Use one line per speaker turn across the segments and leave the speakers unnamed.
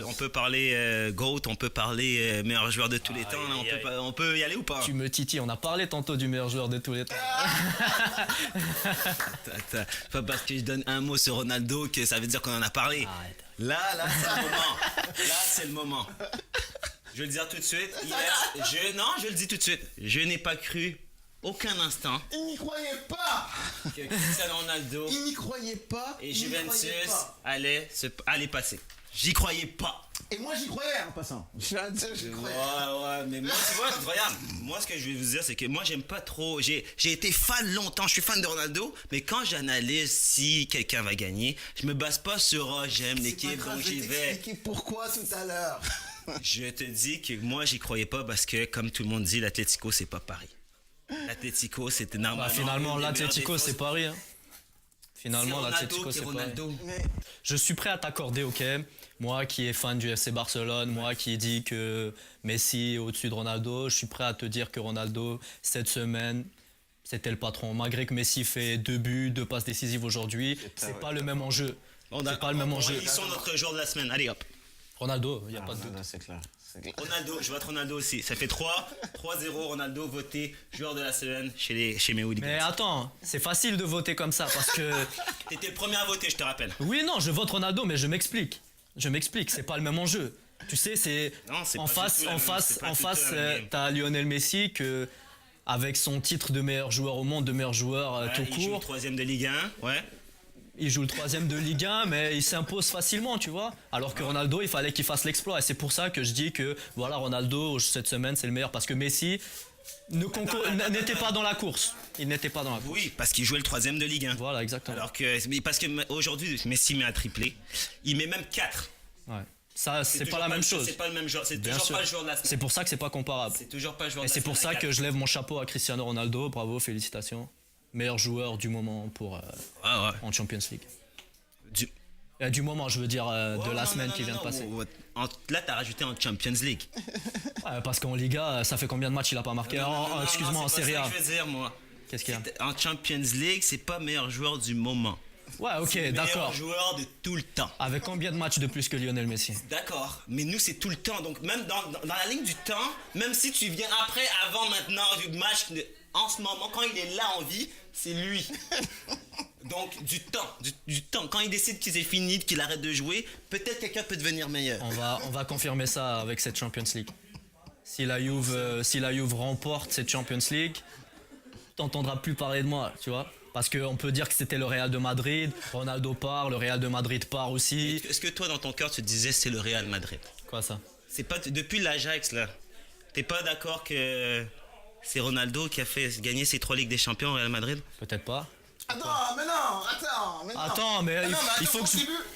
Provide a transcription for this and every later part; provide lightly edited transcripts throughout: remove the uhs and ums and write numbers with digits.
On peut parler GOAT, on peut parler meilleur joueur de tous les temps. On peut y aller ou pas?
Tu me titilles, on a parlé tantôt du meilleur joueur de tous les temps.
Pas parce que je donne un mot sur Ronaldo que ça veut dire qu'on en a parlé.
Arrête.
Là, c'est le moment. Là, c'est le moment. Je vais le dire tout de suite. Je le dis tout de suite. Je n'ai pas cru aucun instant
Il n'y croyait pas.
que Cristiano Ronaldo
Il n'y croyait pas.
et
il n'y
Juventus
croyait pas.
allaient passer. J'y croyais pas.
Et moi j'y croyais en passant. J'y croyais.
Ouais, mais moi, tu vois, regarde, moi, ce que je vais vous dire, c'est que moi, j'aime pas trop. J'ai été fan longtemps, je suis fan de Ronaldo, mais quand j'analyse si quelqu'un va gagner, je me base pas sur j'aime l'équipe,
C'est pas grave,
donc
je
j'y
vais
vais.
t'expliquer pourquoi tout à l'heure.
Je te dis que moi, j'y croyais pas parce que, comme tout le monde dit, l'Atlético, c'est pas Paris. L'Atlético, c'était normalement.
Finalement,
une des
l'Atlético,
meilleures
c'est
défenses.
Paris. Hein.
C'est
Finalement,
Ronaldo
l'Atlético,
qui est
c'est Paris.
Ronaldo.
Mais
Je suis prêt à t'accorder, ok. Moi qui est fan du FC Barcelone, moi qui dis que Messi est au-dessus de Ronaldo, je suis prêt à te dire que Ronaldo, cette semaine, c'était le patron. Malgré que Messi fait 2 buts, 2 passes décisives aujourd'hui, c'est pas le même enjeu. C'est pas le même enjeu.
Ils sont notre joueur de la semaine. Allez, hop.
Ronaldo, il n'y a pas de doute.
non, c'est clair.
Ronaldo, je vote Ronaldo aussi. Ça fait 3-0 Ronaldo voté joueur de la semaine chez mes hooligans.
Mais attends, c'est facile de voter comme ça parce que...
T'étais le premier à voter, je te rappelle.
Oui, non, je vote Ronaldo, mais je m'explique. C'est pas le même enjeu. Tu sais, c'est
Non, c'est
en
pas
face,
du tout la
en
même-
face,
c'est pas
en
du tout
face,
la même game.
t'as Lionel Messi que, avec son titre de meilleur joueur au monde, de meilleur joueur
Ouais,
tout
il joue le
court,
3ème de Ligue 1, ouais.
il joue le 3e de Ligue 1, mais il s'impose facilement, tu vois. Alors que Ronaldo, il fallait qu'il fasse l'exploit, et c'est pour ça que je dis que voilà, Ronaldo cette semaine c'est le meilleur parce que Messi n'était pas dans la course. Il n'était pas dans la course.
Oui, parce qu'il jouait le 3ème de Ligue 1.
Voilà, exactement.
Alors que, mais parce que aujourd'hui, Messi met un triplé. Il met même 4.
Ouais. Ça, c'est pas la même chose.
C'est pas le même joueur. C'est
Bien
toujours
sûr.
pas le joueur de la
C'est
semaine.
pour ça que c'est pas comparable.
C'est toujours pas le joueur
Et
de la
c'est pour
semaine
ça
à
que
4.
je lève mon chapeau à Cristiano Ronaldo. Bravo, félicitations. Meilleur joueur du moment pour en Champions League.
Du-
Du moment, je veux dire, de
Oh,
la
non,
semaine
non,
qui
non,
vient de
non,
passer.
Là, t'as rajouté en Champions League.
Ouais, parce qu'en Liga, ça fait combien de matchs il a pas marqué?
Non, non, non, non,
Excuse-moi,
non,
en
c'est
Serie
pas
A.
ça que je veux dire, moi.
Qu'est-ce qu'il y a?
En Champions League, c'est pas meilleur joueur du moment.
Ouais, ok,
C'est
d'accord.
meilleur joueur de tout le temps.
Avec combien de matchs de plus que Lionel Messi?
D'accord, mais nous c'est tout le temps, donc même dans la ligne du temps, même si tu viens après, avant, maintenant, du match, en ce moment, quand il est là en vie, c'est lui. Donc du temps, quand il décide qu'il est fini, qu'il arrête de jouer, peut-être quelqu'un peut devenir meilleur.
On va confirmer ça avec cette Champions League. Si la Juve remporte cette Champions League, t'entendras plus parler de moi, tu vois. Parce qu'on peut dire que c'était le Real de Madrid, Ronaldo part, le Real de Madrid part aussi.
Est-ce que toi dans ton cœur tu te disais c'est le Real Madrid?
Quoi ça?
C'est pas depuis l'Ajax là. T'es pas d'accord que c'est Ronaldo qui a fait gagner ses 3 Ligues des Champions au Real Madrid?
Peut-être pas.
Attends, mais non, attends, mais non.
Attends, mais
Ah non,
il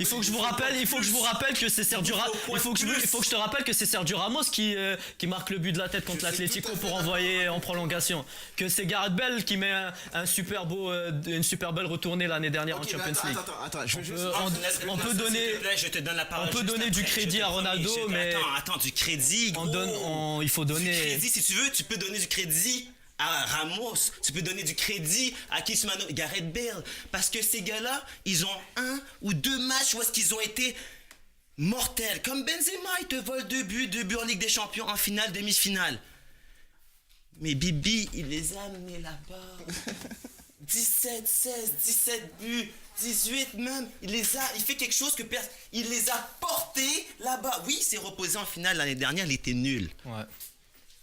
faut que je vous rappelle que c'est Sergio Ramos. Il faut que je te rappelle que c'est Sergio Ramos qui marque le but de la tête contre l'Atlético pour envoyer en prolongation. Que c'est Gareth Bale qui met une super belle retournée l'année dernière en
Ok, mais
Champions League.
attends, je veux juste.
On peut donner-
S'il te plaît, je te donne la parole
on peut
juste
donner
après,
du crédit
je te
à
promets,
Ronaldo, mais-
Attends, du crédit, gros.
Il faut
Du
donner.
crédit, si tu veux, tu peux donner du crédit à Ramos, tu peux donner du crédit à Kismano, Gareth Bale, parce que ces gars-là, ils ont 1 ou 2 matchs où est-ce qu'ils ont été mortels. Comme Benzema, il te vole 2 buts en Ligue des Champions, en finale, demi-finale. Mais Bibi, il les a amenés là-bas. 17, 16, 17 buts, 18 même. Il fait quelque chose que personne. Il les a portés là-bas. Oui, il s'est reposé en finale l'année dernière, il était nul.
Ouais.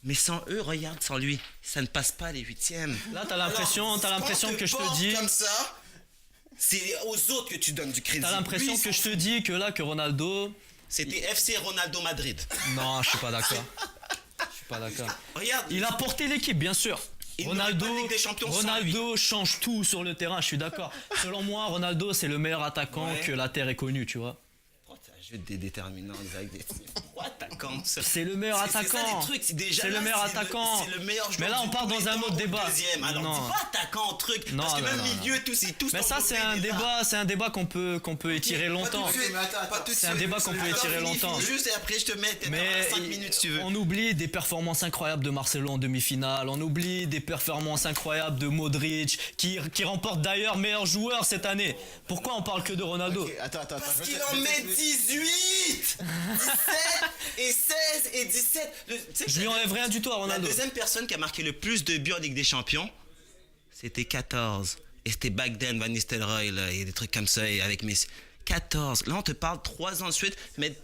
Mais sans eux, regarde, sans lui, ça ne passe pas les 8e.
Là, t'as l'impression que je te dis.
Comme ça, c'est aux autres que tu donnes du crédit.
T'as l'impression
Lui,
que je te dis que Ronaldo.
C'était FC Ronaldo Madrid.
Non, je suis pas d'accord. Je suis pas d'accord.
Regarde,
Il a porté l'équipe, bien sûr.
Il n'aurait pas de Ligue des Champions sans
Ronaldo change tout sur le terrain, je suis d'accord. Selon moi, Ronaldo, c'est le meilleur attaquant
Ouais.
que la Terre ait connu, tu vois.
Oh, t'as un jeu des déterminants avec des. pas attaquant.
C'est le meilleur
C'est
attaquant.
ça les trucs, c'est déjà
C'est le
là,
meilleur
c'est
attaquant.
C'est le meilleur joueur.
Mais là, on
de
part
tous
dans
les
un
temps
autre
au
débat.
Deuxième. Alors,
Non.
dis pas attaquant, truc.
Non,
parce que
non,
même
non,
milieu, tout, c'est tout.
Mais ça, c'est un débat qu'on peut étirer longtemps. C'est un débat qu'on peut étirer longtemps.
Juste et après, je te mets
Mais
5 minutes si tu veux.
on oublie des performances incroyables de Marcelo en demi-finale. On oublie des performances incroyables de Modric, qui remporte d'ailleurs meilleur joueur cette année. Pourquoi on parle que de Ronaldo?
Attends.
Parce qu'il en met 18, 17 et 16 et 17.
Je lui enlève rien du tout à
La
Ronaldo.
deuxième personne qui a marqué le plus de buts en Ligue des Champions, c'était 14. Et c'était back then, Van Nistelrooy, là, et des trucs comme ça, et avec Messi. 14. Là, on te parle 3 ans de suite, mais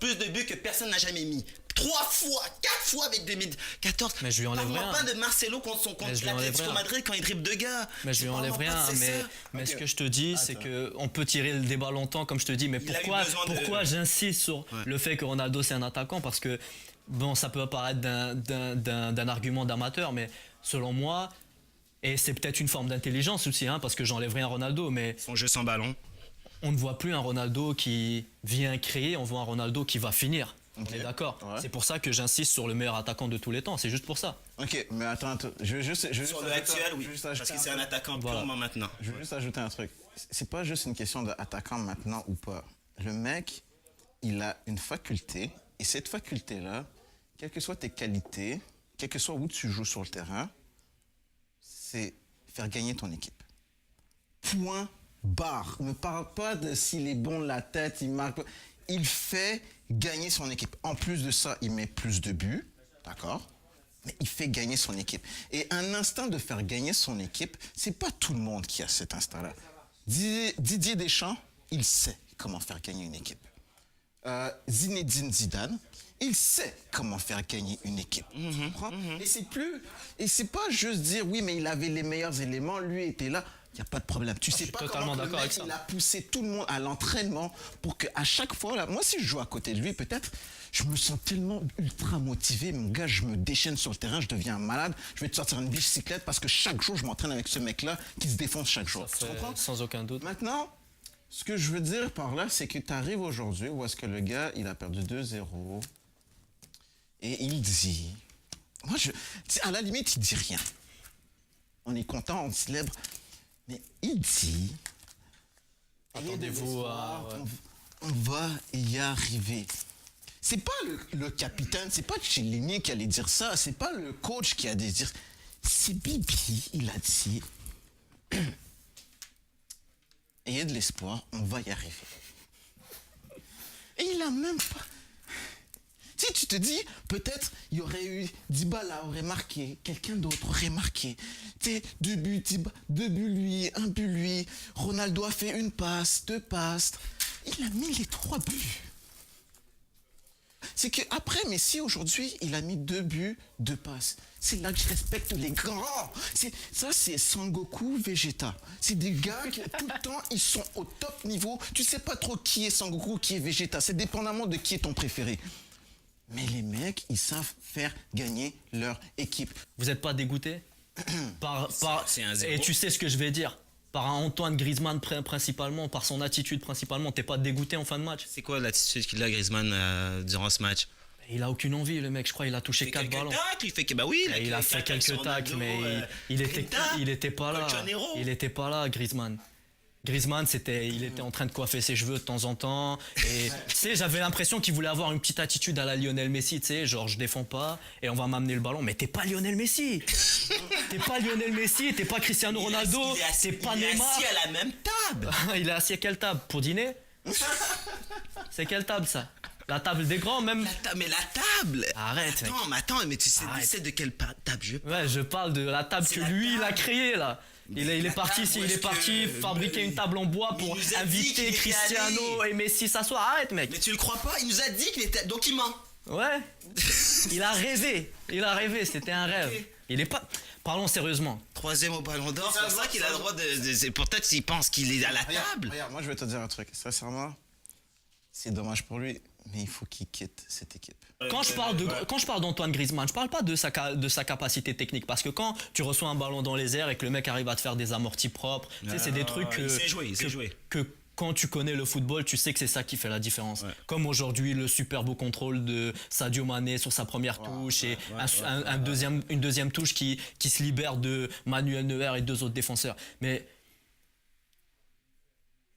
plus de buts que personne n'a jamais mis. 3 fois, 4 fois avec 2014.
Mais je lui enlève
Parle-moi
rien.
pas de Marcelo contre
Mais je lui enlève
l'Atlético
rien.
Madrid quand il dribble 2 gars.
Mais je lui enlève
Parle-moi
rien.
pas de ça.
Mais ce que je te dis, c'est que on peut tirer le débat longtemps, comme je te dis. Mais
Il a eu besoin de-
pourquoi j'insiste sur le fait que Ronaldo c'est un attaquant? Parce que bon, ça peut apparaître d'un argument d'amateur, mais selon moi, et c'est peut-être une forme d'intelligence aussi, hein, parce que j'enlève rien à Ronaldo, mais
Son jeu sans ballon.
on ne voit plus un Ronaldo qui vient créer, on voit un Ronaldo qui va finir. On est d'accord.
Ouais.
C'est pour ça que j'insiste sur le meilleur attaquant de tous les temps. C'est juste pour ça.
Ok, mais attends. Je veux juste
Sur le actuel, oui. Parce que c'est un attaquant
Voilà.
purement maintenant.
Je veux juste ajouter un truc. C'est pas juste une question d'attaquant maintenant ou pas. Le mec, il a une faculté, et cette faculté-là, quelles que soient tes qualités, quel que soit où tu joues sur le terrain, c'est faire gagner ton équipe. Point barre. Ne parle pas de s'il est bon de la tête, il marque. Il fait gagner son équipe. En plus de ça, il met plus de buts, d'accord? Mais il fait gagner son équipe. Et un instinct de faire gagner son équipe, c'est pas tout le monde qui a cet instinct-là. Didier Deschamps, il sait comment faire gagner une équipe. Zinedine Zidane, il sait comment faire gagner une équipe. Tu comprends? Et c'est pas juste dire oui, mais il avait les meilleurs éléments, lui était là. Il n'y a pas de problème. Tu sais
suis
pas
totalement
comment le
d'accord
mec,
avec ça.
il a poussé tout le monde à l'entraînement pour qu'à chaque fois, là, moi si je joue à côté de lui, peut-être, je me sens tellement ultra motivé, mon gars, je me déchaîne sur le terrain, je deviens un malade, je vais te sortir une bicyclette parce que chaque jour, je m'entraîne avec ce mec-là qui se défonce chaque jour. Tu comprends?
Sans aucun doute.
Maintenant, ce que je veux dire par là, c'est que tu arrives aujourd'hui où est-ce que le gars, il a perdu 2-0 et il dit... Moi, à la limite, il dit rien. On est content, on célèbre. Mais il dit...
Attendez-vous à... ouais.
On va y arriver. C'est pas le capitaine, c'est pas Chiellini qui allait dire ça, c'est pas le coach qui a dit dire. C'est Bibi, il a dit. Ayez de l'espoir, on va y arriver. Et il a même pas. Si tu te dis, peut-être il y aurait eu Dybala aurait marqué, quelqu'un d'autre aurait marqué. Tu sais, 2 buts, deux buts lui, 1 but lui. Ronaldo a fait 1 passe, 2 passes. Il a mis les 3 buts. C'est que après Messi aujourd'hui, il a mis 2 buts, 2 passes. C'est là que je respecte les grands. C'est Sangoku, Vegeta. C'est des gars qui tout le temps ils sont au top niveau. Tu sais pas trop qui est Sangoku, qui est Vegeta. C'est dépendamment de qui est ton préféré. Mais les mecs, ils savent faire gagner leur équipe.
Vous n'êtes pas dégoûté
c'est un 0.
Et tu sais ce que je vais dire. Par un Antoine Griezmann principalement, par son attitude principalement, t'es pas dégoûté en fin de match?
C'est quoi l'attitude qu'il a, Griezmann, durant ce match?
Il a aucune envie, le mec. Je crois il a touché 4 ballons.
Il fait que bah oui,
Il a fait quelques tacles, mais il était pas là. Il était pas là, Griezmann. Griezmann, il était en train de coiffer ses cheveux de temps en temps. Et tu sais, j'avais l'impression qu'il voulait avoir une petite attitude à la Lionel Messi, tu sais, genre je défends pas et on va m'amener le ballon. Mais t'es pas Lionel Messi. T'es pas Lionel Messi, t'es pas Cristiano Ronaldo, t'es pas Neymar.
Il est assis à la même table.
Il est assis à quelle table? Pour dîner? C'est quelle table ça? La table des grands même?
Mais la table.
Arrête, mec.
Attends, mais tu
Arrête.
sais de quelle table je parle?
Ouais, je parle de la table
C'est
que
la
lui, il a
table.
créée là. Il est
la
parti,
table où
il est
est-ce
parti
que-
fabriquer une table en bois
Mais
pour
il nous a dit
inviter
qu'il était
Cristiano
allé.
et Messi s'asseoir. Arrête, mec.
Mais tu le crois pas? Il nous a dit qu'il était. Donc il ment.
Ouais. Il a rêvé, c'était un rêve.
Ok.
Il est pas. Parlons sérieusement.
3e au Ballon d'Or, c'est pour ça qu'il a le droit de. C'est peut-être s'il pense qu'il est à la table.
Regarde, moi je vais te dire un truc. Sincèrement, c'est dommage pour lui, mais il faut qu'il quitte cette équipe.
Quand je parle d'Antoine Griezmann, je parle pas de sa capacité technique, parce que quand tu reçois un ballon dans les airs et que le mec arrive à te faire des amortis propres, tu sais, c'est des trucs
il sait jouer, il sait jouer.
que quand tu connais le football, tu sais que c'est ça qui fait la différence. Comme aujourd'hui, le super beau contrôle de Sadio Mané sur sa première touche et une deuxième touche qui se libère de Manuel Neuer et deux autres défenseurs. Mais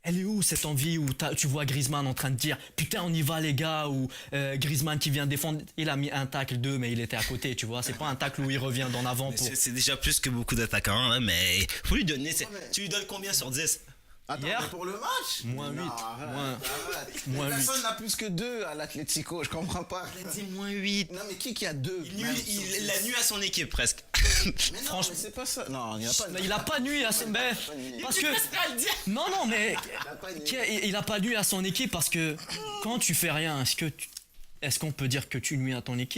elle est où cette envie où tu vois Griezmann en train de dire putain on y va les gars, ou Griezmann qui vient défendre, il a mis un tacle, deux, mais il était à côté, tu vois, c'est pas un tacle où il revient d'en avant pour...
C'est déjà plus que beaucoup d'attaquants, hein, mais faut lui donner. Tu lui donnes combien sur 10?
Attends,
Hier,
mais pour le match
moins
Non,
8,
arrête.
moins
Personne n'a plus que 2 à l'Atlético, je comprends pas.
Il a dit moins 8.
Non, mais qui a 2?
Il a nu à son équipe presque.
Mais non,
Franchement-
mais c'est pas ça. Non, il n'y a pas.
Il a pas nuit à son... Ben, parce que... Non, mais il a pas nuit à son équipe parce que quand tu fais rien, est-ce qu'on peut dire que tu nuis à ton équipe?